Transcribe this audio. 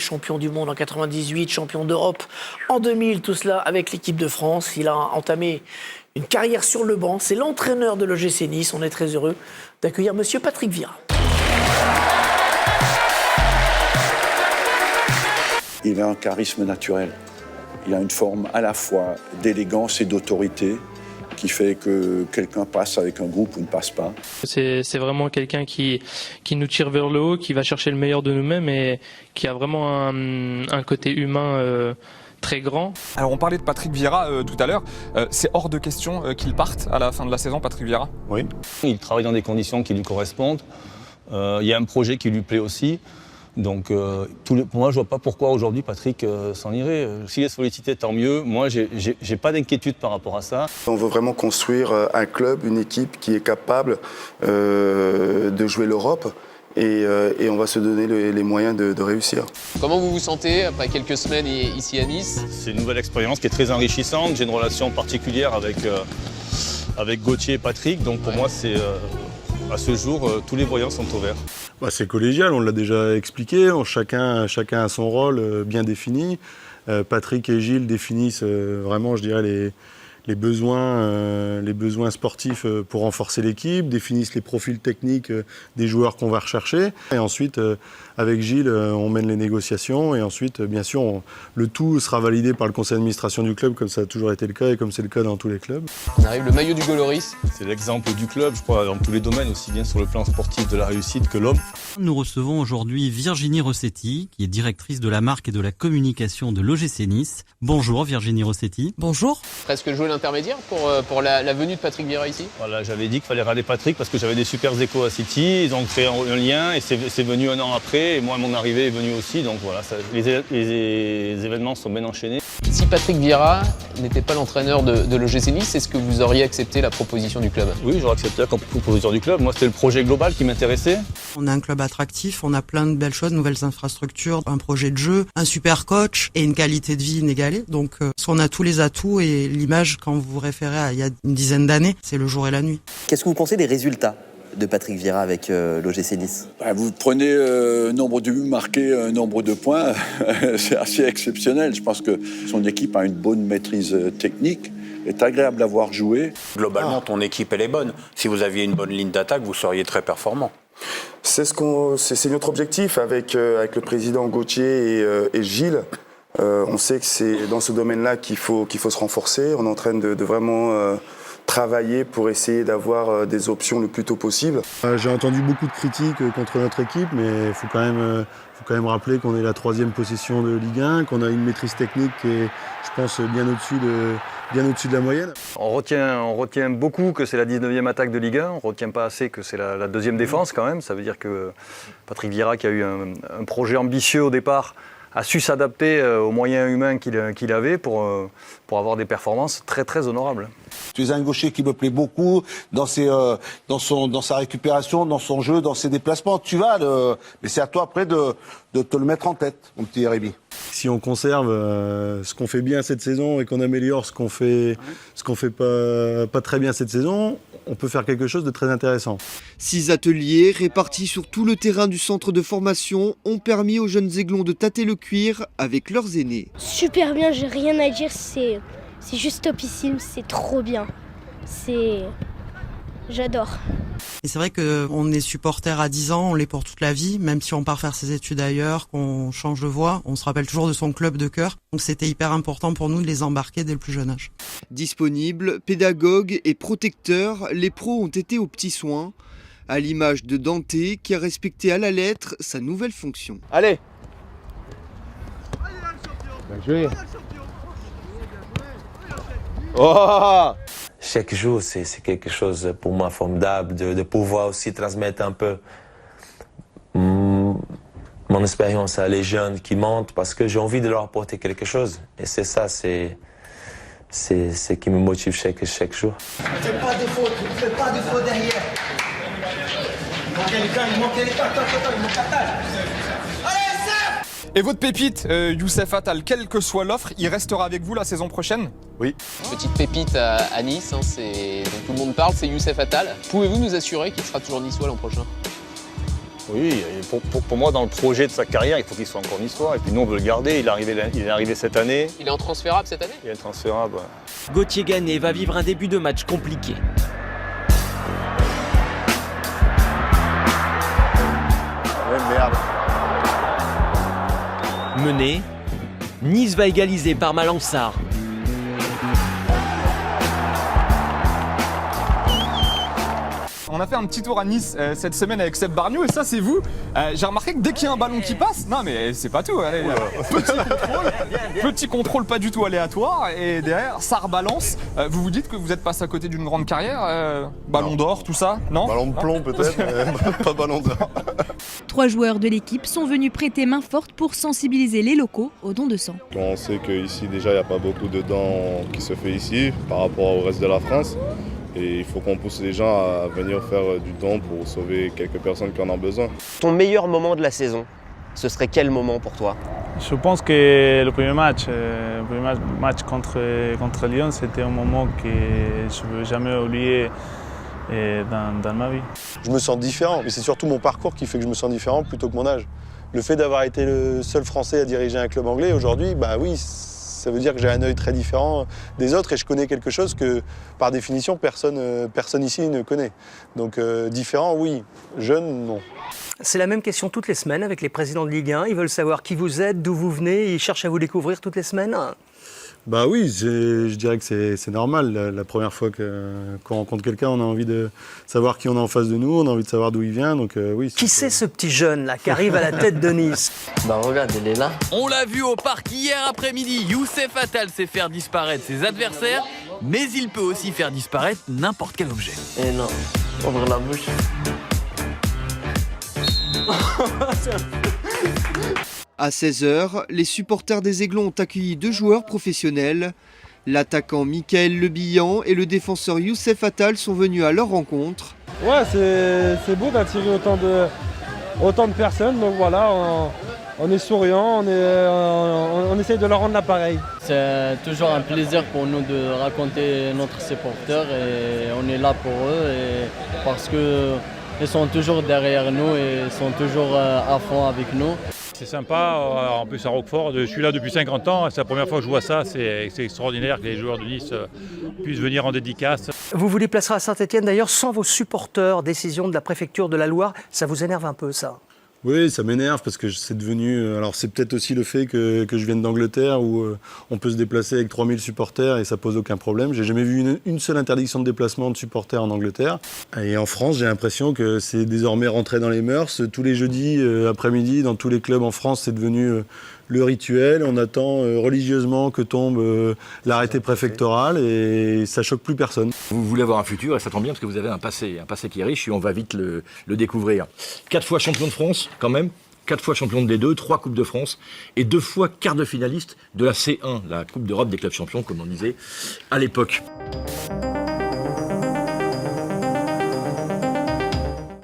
Champion du monde en 98, champion d'Europe en 2000, tout cela avec l'équipe de France. Il a entamé une carrière sur le banc. C'est l'entraîneur de l'OGC Nice. On est très heureux d'accueillir monsieur Patrick Vieira. Il a un charisme naturel. Il a une forme à la fois d'élégance et d'autorité qui fait que quelqu'un passe avec un groupe ou ne passe pas. C'est vraiment quelqu'un qui nous tire vers le haut, qui va chercher le meilleur de nous-mêmes et qui a vraiment un côté humain très grand. Alors on parlait de Patrick Vieira tout à l'heure. C'est hors de question qu'il parte à la fin de la saison, Patrick Vieira ? Oui. Il travaille dans des conditions qui lui correspondent. Il y a un projet qui lui plaît aussi. Donc pour moi, je vois pas pourquoi aujourd'hui Patrick s'en irait. S'il est sollicité, tant mieux. Moi, j'ai pas d'inquiétude par rapport à ça. On veut vraiment construire un club, une équipe qui est capable de jouer l'Europe et on va se donner les moyens de réussir. Comment vous vous sentez après quelques semaines ici à Nice ? C'est une nouvelle expérience qui est très enrichissante. J'ai une relation particulière avec Gauthier et Patrick. Donc pour moi, c'est à ce jour, tous les voyants sont au vert. C'est collégial, on l'a déjà expliqué, chacun a son rôle bien défini. Patrick et Gilles définissent vraiment, je dirais, les besoins sportifs pour renforcer l'équipe, définissent les profils techniques des joueurs qu'on va rechercher. Et ensuite, avec Gilles, on mène les négociations et ensuite, bien sûr, le tout sera validé par le conseil d'administration du club, comme ça a toujours été le cas et comme c'est le cas dans tous les clubs. On arrive, le maillot du Goloris. C'est l'exemple du club, je crois, dans tous les domaines, aussi bien sur le plan sportif de la réussite que l'homme. Nous recevons aujourd'hui Virginie Rossetti, qui est directrice de la marque et de la communication de l'OGC Nice. Bonjour Virginie Rossetti. Bonjour. Presque jouer l'intermédiaire pour la venue de Patrick Vieira ici ? Voilà, j'avais dit qu'il fallait râler Patrick parce que j'avais des super échos à City. Ils ont créé un lien et c'est venu un an après. Et moi, mon arrivée est venue aussi. Donc voilà, les événements sont bien enchaînés. Si Patrick Vieira n'était pas l'entraîneur de l'OGC Nice, est-ce que vous auriez accepté la proposition du club ? Oui, j'aurais accepté la proposition du club. Moi, c'était le projet global qui m'intéressait. On a un club attractif, on a plein de belles choses, nouvelles infrastructures, un projet de jeu, un super coach et une qualité de vie inégalée. Donc on a tous les atouts et l'image, quand vous vous référez à il y a une dizaine d'années, c'est le jour et la nuit. Qu'est-ce que vous pensez des résultats de Patrick Vieira avec l'OGC Nice ? Vous prenez nombre de buts marqués, nombre de points, c'est assez exceptionnel. Je pense que son équipe a une bonne maîtrise technique. C'est agréable à voir jouer. Globalement, ton équipe, elle est bonne. Si vous aviez une bonne ligne d'attaque, vous seriez très performant. C'est notre objectif avec le président Gauthier et Gilles. On sait que c'est dans ce domaine-là qu'il faut se renforcer. On est en train de vraiment travailler pour essayer d'avoir des options le plus tôt possible. J'ai entendu beaucoup de critiques contre notre équipe, mais il faut quand même rappeler qu'on est la 3e position de Ligue 1, qu'on a une maîtrise technique qui est, je pense, bien au-dessus de la moyenne. On retient beaucoup que c'est la 19e attaque de Ligue 1, on ne retient pas assez que c'est la 2e défense quand même. Ça veut dire que Patrick Vieira, qui a eu un projet ambitieux au départ, a su s'adapter aux moyens humains qu'il avait pour avoir des performances très très honorables. Tu es un gaucher qui me plaît beaucoup dans sa récupération, dans son jeu, dans ses déplacements. Mais c'est à toi après de te le mettre en tête, mon petit Rémi. Si on conserve ce qu'on fait bien cette saison et qu'on améliore ce qu'on fait pas très bien cette saison, on peut faire quelque chose de très intéressant. 6 ateliers répartis sur tout le terrain du centre de formation ont permis aux jeunes aiglons de tâter le cuir avec leurs aînés. Super bien, j'ai rien à dire, c'est juste topissime, c'est trop bien. J'adore. Et c'est vrai qu'on est supporter à 10 ans, on l'est pour toute la vie, même si on part faire ses études ailleurs, qu'on change de voie, on se rappelle toujours de son club de cœur. Donc c'était hyper important pour nous de les embarquer dès le plus jeune âge. Disponibles, pédagogues et protecteurs, les pros ont été aux petits soins, à l'image de Dante qui a respecté à la lettre sa nouvelle fonction. Allez, bien joué. Oh, chaque jour, c'est quelque chose pour moi formidable de pouvoir aussi transmettre un peu mon expérience à les jeunes qui montent parce que j'ai envie de leur apporter quelque chose. Et c'est ça, c'est ce qui me motive chaque jour. Ne fais pas de faute, ne fais pas de faute derrière. Il manquait les pattes, il manque la taille. Et votre pépite, Youssef Attal, quelle que soit l'offre, il restera avec vous la saison prochaine ? Oui. Petite pépite à Nice, dont tout le monde parle, c'est Youssef Attal. Pouvez-vous nous assurer qu'il sera toujours niçois l'an prochain ? Oui, et pour moi, dans le projet de sa carrière, il faut qu'il soit encore en histoire. Et puis nous, on veut le garder. Il est arrivé cette année. Il est intransférable cette année? Il est intransférable, ouais. Gauthier Gagné va vivre un début de match compliqué. Merde. Mené, Nice va égaliser par Malang Sarr. On a fait un petit tour à Nice cette semaine avec Seb Bargnou et ça c'est vous. J'ai remarqué que dès qu'il y a un ballon qui passe, non mais c'est pas tout. Allez, petit contrôle pas du tout aléatoire et derrière ça rebalance. Vous vous dites que vous êtes passé à côté d'une grande carrière, ballon d'or, tout ça, non? Ballon de plomb peut-être, mais pas ballon d'or. 3 joueurs de l'équipe sont venus prêter main forte pour sensibiliser les locaux au don de sang. On sait qu'ici déjà il n'y a pas beaucoup de dons qui se fait ici par rapport au reste de la France. Et il faut qu'on pousse les gens à venir faire du don pour sauver quelques personnes qui en ont besoin. Ton meilleur moment de la saison, ce serait quel moment pour toi? Je pense que le premier match contre Lyon, c'était un moment que je ne veux jamais oublier dans ma vie. Je me sens différent, mais c'est surtout mon parcours qui fait que je me sens différent plutôt que mon âge. Le fait d'avoir été le seul Français à diriger un club anglais aujourd'hui, bah oui, ça veut dire que j'ai un œil très différent des autres et je connais quelque chose que, par définition, personne ici ne connaît. Donc différent, oui. Jeune, non. C'est la même question toutes les semaines avec les présidents de Ligue 1. Ils veulent savoir qui vous êtes, d'où vous venez. Ils cherchent à vous découvrir toutes les semaines. Bah oui, je dirais que c'est normal. La première fois qu'on rencontre quelqu'un, on a envie de savoir qui on a en face de nous, on a envie de savoir d'où il vient. Donc oui. Qui c'est ce petit jeune là qui arrive à la tête de Nice? Bah regarde, il est là. On l'a vu au parc hier après-midi. Youssef Attal sait faire disparaître ses adversaires, mais il peut aussi faire disparaître n'importe quel objet. Eh non, ouvre la bouche. À 16h, les supporters des Aiglons ont accueilli 2 joueurs professionnels. L'attaquant Michael Lebillan et le défenseur Youssef Attal sont venus à leur rencontre. Ouais, c'est beau d'attirer autant de personnes, donc voilà, on est souriant, on essaye de leur rendre l'appareil. C'est toujours un plaisir pour nous de raconter notre supporter et on est là pour eux parce qu'ils sont toujours derrière nous et sont toujours à fond avec nous. C'est sympa, en plus à Roquefort, je suis là depuis 50 ans, c'est la première fois que je vois ça, c'est extraordinaire que les joueurs de Nice puissent venir en dédicace. Vous vous déplacerez à Saint-Étienne d'ailleurs sans vos supporters, décision de la préfecture de la Loire, ça vous énerve un peu ça? Oui, ça m'énerve parce que c'est devenu... Alors c'est peut-être aussi le fait que je vienne d'Angleterre où on peut se déplacer avec 3000 supporters et ça pose aucun problème. J'ai jamais vu une seule interdiction de déplacement de supporters en Angleterre. Et en France, j'ai l'impression que c'est désormais rentré dans les mœurs. Tous les jeudis après-midi, dans tous les clubs en France, c'est devenu le rituel. On attend religieusement que tombe l'arrêté préfectoral et ça choque plus personne. Vous voulez avoir un futur et ça tombe bien parce que vous avez un passé qui est riche et on va vite le découvrir. 4 fois champion de France quand même, 4 fois champion de D2, 3 Coupes de France et 2 fois quart de finaliste de la C1, la Coupe d'Europe des clubs champions comme on disait à l'époque.